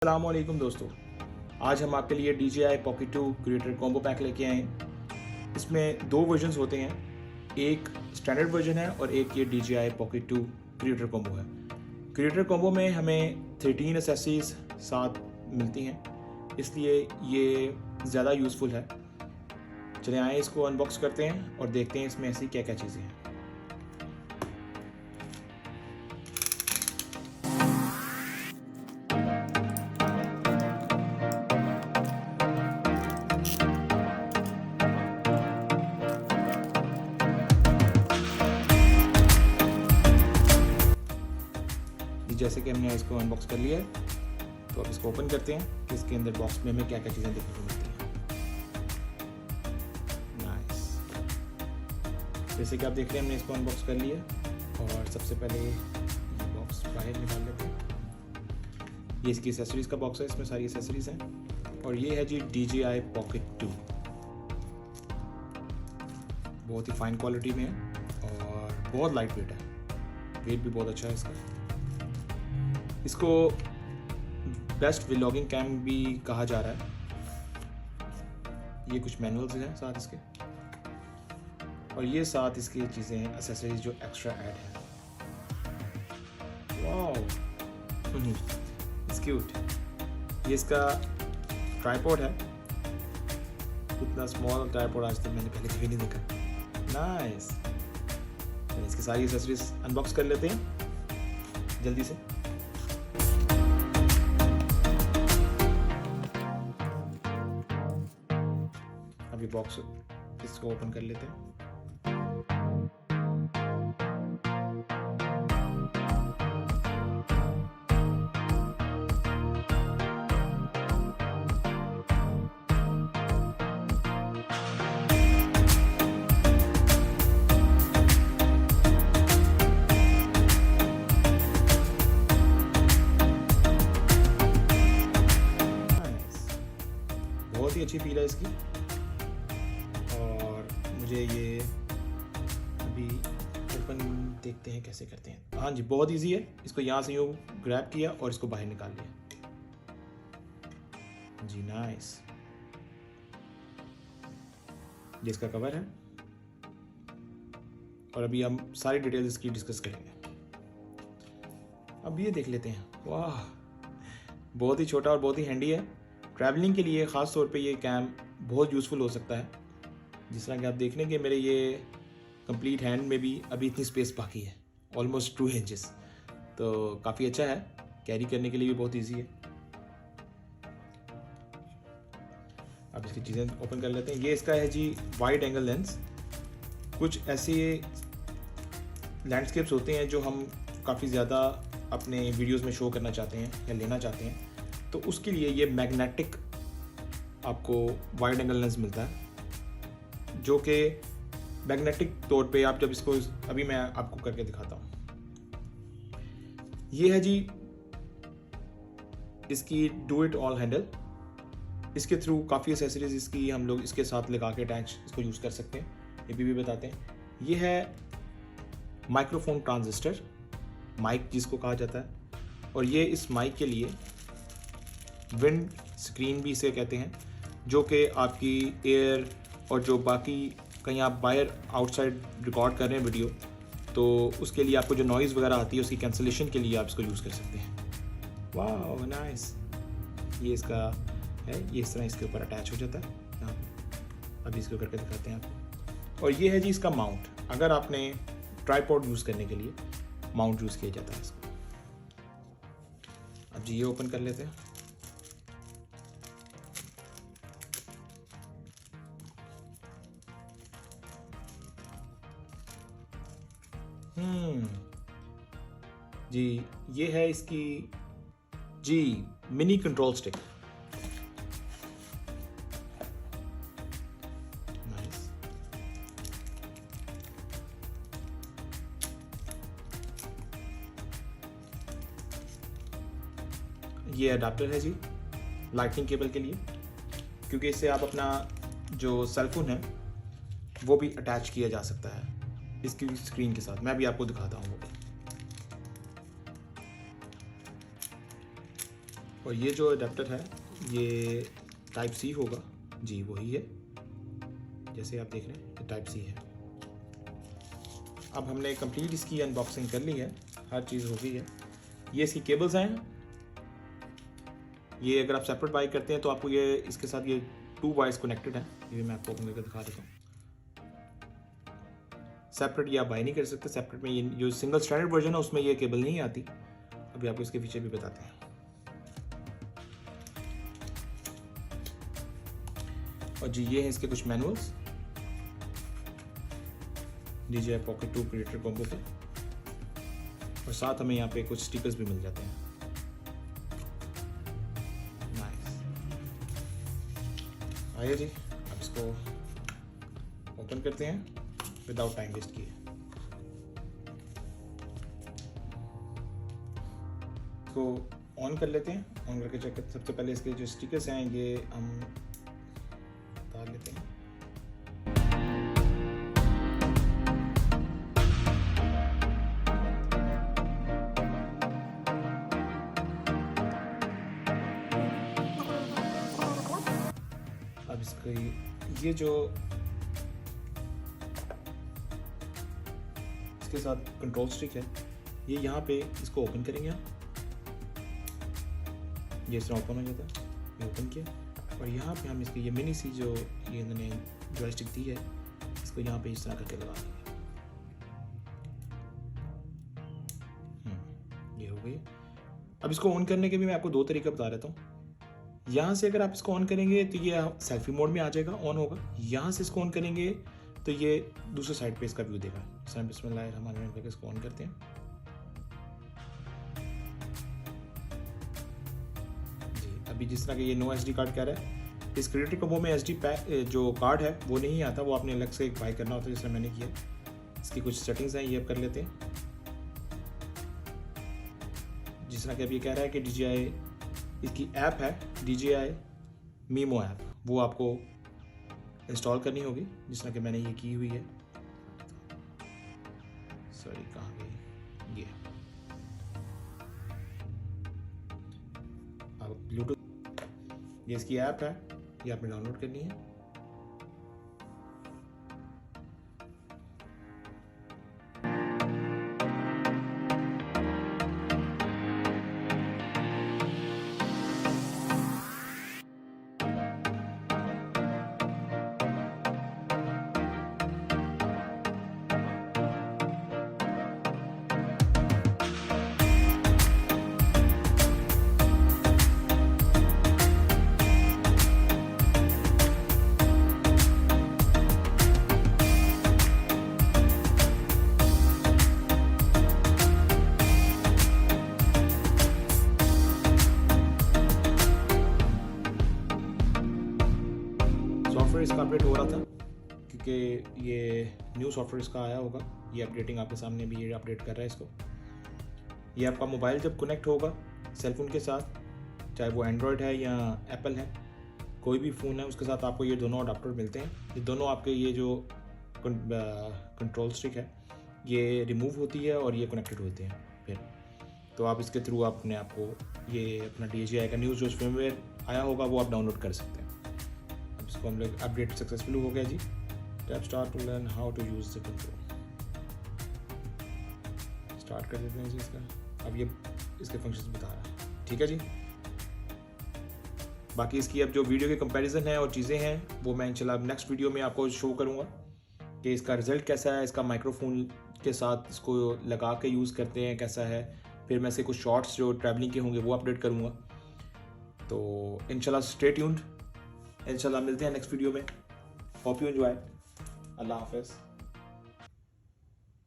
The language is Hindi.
अस्सलामुअलैकुम दोस्तों, आज हम आपके लिए DJI Pocket 2 creator combo pack लेके आए हैं। इसमें दो वर्जन्स होते हैं, एक स्टैंडर्ड वर्जन है और एक ये DJI Pocket 2 क्रिएटर कॉम्बो है। क्रिएटर कॉम्बो में हमें 13 एसेसरीज साथ मिलती हैं, इसलिए ये ज़्यादा यूज़फुल है। चले आए इसको अनबॉक्स करते हैं और देखते हैं इसमें ऐसी क्या क्या चीज़ें हैं। जैसे कि हमने इसको अनबॉक्स कर लिया है, तो अब इसको ओपन करते हैं कि इसके अंदर बॉक्स में हमें क्या क्या चीज़ें देखने को मिलती हैं। नाइस, जैसे कि आप देख रहे हैं हमने इसको अनबॉक्स कर लिया और सबसे पहले ये बॉक्स बाहर निकाल लेते हैं। ये इसकी एसेसरीज़ का बॉक्स है, इसमें सारी एसेसरीज़ हैं और ये है जी DJI Pocket 2। बहुत ही फाइन क्वालिटी में है और बहुत लाइट वेट है, वेट भी बहुत अच्छा है इसका। इसको बेस्ट व्लॉगिंग कैम भी कहा जा रहा है। ये कुछ मैनुअल्स हैं साथ इसके, और ये साथ इसकी चीज़ें हैं, एसेसरीज जो एक्स्ट्रा ऐड है। Wow, it's cute. ये इसका ट्राइपॉड है, इतना स्मॉल ट्राइपॉड आज तक मैंने पहले कभी नहीं देखा। नाइस, इसकी सारी एसेसरीज अनबॉक्स कर लेते हैं जल्दी से। अभी बॉक्स इसको ओपन कर लेते हैं। बहुत ही अच्छी फील है इसकी, और मुझे ये अभी ओपन देखते हैं कैसे करते हैं। हाँ जी, बहुत इजी है। इसको यहाँ से यूँ ग्रैब किया और इसको बाहर निकाल लिया जी। नाइस, ये इसका कवर है और अभी हम सारी डिटेल्स इसकी डिस्कस करेंगे। अब ये देख लेते हैं। वाह, बहुत ही छोटा और बहुत ही हैंडी है। ट्रैवलिंग के लिए ख़ास तौर पे ये कैम बहुत यूज़फुल हो सकता है। जिस तरह कि आप देख लें कि मेरे ये कंप्लीट हैंड में भी अभी इतनी स्पेस बाकी है, ऑलमोस्ट 2 इंचेस, तो काफ़ी अच्छा है। कैरी करने के लिए भी बहुत इजी है। अब इसकी चीज़ें ओपन कर लेते हैं। ये इसका है जी वाइड एंगल लेंस। कुछ ऐसे लैंडस्केप्स होते हैं जो हम काफ़ी ज़्यादा अपने वीडियोस में शो करना चाहते हैं या लेना चाहते हैं, तो उसके लिए ये मैग्नेटिक आपको वाइड एंगल लेंस मिलता है, जो कि मैग्नेटिक तौर पे आप जब इसको, अभी मैं आपको करके दिखाता हूँ। ये है जी इसकी डू इट ऑल हैंडल। इसके थ्रू काफ़ी एसेसरीज इसकी हम लोग इसके साथ लगा के अटैच इसको यूज़ कर सकते हैं। ये भी बताते हैं। ये है माइक्रोफोन ट्रांजिस्टर, माइक जिसको कहा जाता है, और ये इस माइक के लिए विंड स्क्रीन भी इसे कहते हैं, जो कि आपकी एयर और जो बाकी कहीं आप बाहर आउटसाइड रिकॉर्ड कर रहे हैं वीडियो, तो उसके लिए आपको जो नॉइज़ वगैरह आती है उसकी कैंसलेशन के लिए आप इसको यूज़ कर सकते हैं। वाह नाइस, ये इसका है, ये इस तरह इसके ऊपर अटैच हो जाता है यहाँ पे। अभी इसको करके दिखाते हैं आपको। और ये है जी इसका माउंट, अगर आपने ट्राइपॉड यूज़ करने के लिए माउंट यूज़ किया जाता है इसको। अब जी ये ओपन कर लेते हैं। जी ये है इसकी जी मिनी कंट्रोल स्टिक। नाइस, ये अडाप्टर है जी लाइटनिंग केबल के लिए, क्योंकि इससे आप अपना जो सेलफोन है वो भी अटैच किया जा सकता है इसकी स्क्रीन के साथ। मैं भी आपको दिखाता हूँ वो। और ये जो अडेप्टर है ये टाइप सी होगा, जी वही है, जैसे आप देख रहे हैं ये टाइप सी है। अब हमने कंप्लीट इसकी अनबॉक्सिंग कर ली है, हर चीज़ हो गई है। ये इसकी केबल्स हैं, ये अगर आप सेपरेट बाई करते हैं तो आपको ये इसके साथ ये 2 वायर्स कनेक्टेड हैं, ये मैं आपको ओपन करके दिखा देता हूँ। सेपरेट ये आप बाई नहीं कर सकते, सेपरेट में ये जो सिंगल स्टैंडर्ड वर्जन है उसमें ये केबल नहीं आती। अभी आपको इसके फीचर भी बताते हैं। और जी ये हैं इसके कुछ manuals DJI Pocket 2 creator combo के, और साथ हमें यहाँ पे कुछ स्टिकर्स भी मिल जाते हैं। नाइस, आइए जी अब इसको ओपन करते हैं विदाउट टाइम वेस्ट किए। इसको ऑन कर लेते हैं, ऑन करके चेक करते। सबसे पहले इसके जो स्टिकर्स हैं ये हम उतार लेते हैं। अब इसका ये जो इसके साथ कंट्रोल स्टिक है, ये यहाँ पे इसको ओपन करेंगे आप, ये इस तरह ओपन हो जाता है। ये ओपन किया और यहाँ पे हम इसकी ये मिनी सी जो ये इन्होंने जॉयस्टिक दी है, इसको यहाँ पे इस तरह करके लगा देंगे। ये हो गई। अब इसको ऑन करने के भी मैं आपको 2 तरीका बता देता हूँ। यहाँ से अगर आप इसको ऑन करेंगे तो ये सेल्फी मोड में आ जाएगा, ऑन होगा। यहाँ से इसको ऑन करेंगे तो ये दूसरे साइड पे इसका व्यू देगा। बिस्मिल्लाहिर्रहमानिर्रहीम, इसको ऑन करते हैं जी। अभी जिस तरह के ये नो SD कार्ड कह रहा है, इस क्रिएटर कॉम्बो में SD जो कार्ड है वो नहीं आता, वो आपने अलग से एक बाई करना होता है, जिस तरह मैंने किया। इसकी कुछ सेटिंग्स हैं, ये अब कर लेते हैं। जिस तरह के अभी कह रहा है कि DJI इसकी ऐप है DJI मीमो ऐप, वो आपको इंस्टॉल करनी होगी, जिस तरह कि मैंने ये की हुई है। सॉरी कहाँ गई ये, अब ब्लूटूथ, ये इसकी ऐप है, ये आपने डाउनलोड करनी है। सॉफ्टवेयर इसका अपडेट हो रहा था क्योंकि ये न्यू सॉफ्टवेयर इसका आया होगा, ये अपडेटिंग आपके सामने भी ये अपडेट कर रहा है इसको। ये आपका मोबाइल जब कनेक्ट होगा सेलफोन के साथ, चाहे वो एंड्रॉयड है या एप्पल है, कोई भी फ़ोन है उसके साथ आपको ये दोनों अडाप्टर मिलते हैं। ये दोनों आपके ये जो कंट्रोल स्टिक है ये रिमूव होती है और ये कनेक्टेड होते हैं फिर, तो आप इसके थ्रू अपने आप को ये अपना DJI का न्यूज़ जो फर्मवेयर आया होगा वो आप डाउनलोड कर सकते हैं। अब इसको हम लोग अपडेट सक्सेसफुल हो गया जी। Tap start to learn how to use the control, start कर देते हैं जी इसका। अब ये इसके फंक्शंस बता रहा है, ठीक है जी। बाकी इसकी अब जो वीडियो के कंपैरिजन है और चीज़ें हैं वो मैं इंशाल्लाह नेक्स्ट वीडियो में आपको शो करूँगा कि इसका रिज़ल्ट कैसा है, इसका माइक्रोफोन के साथ इसको लगा के यूज़ करते हैं कैसा है। फिर मैं से कुछ शॉर्ट्स जो ट्रैवलिंग के होंगे वो अपडेट करूँगा। तो इंशाल्लाह स्टे ट्यून्ड, इंशाल्लाह मिलते हैं नेक्स्ट वीडियो में। Hope you enjoy. अल्लाह हाफ़िज़।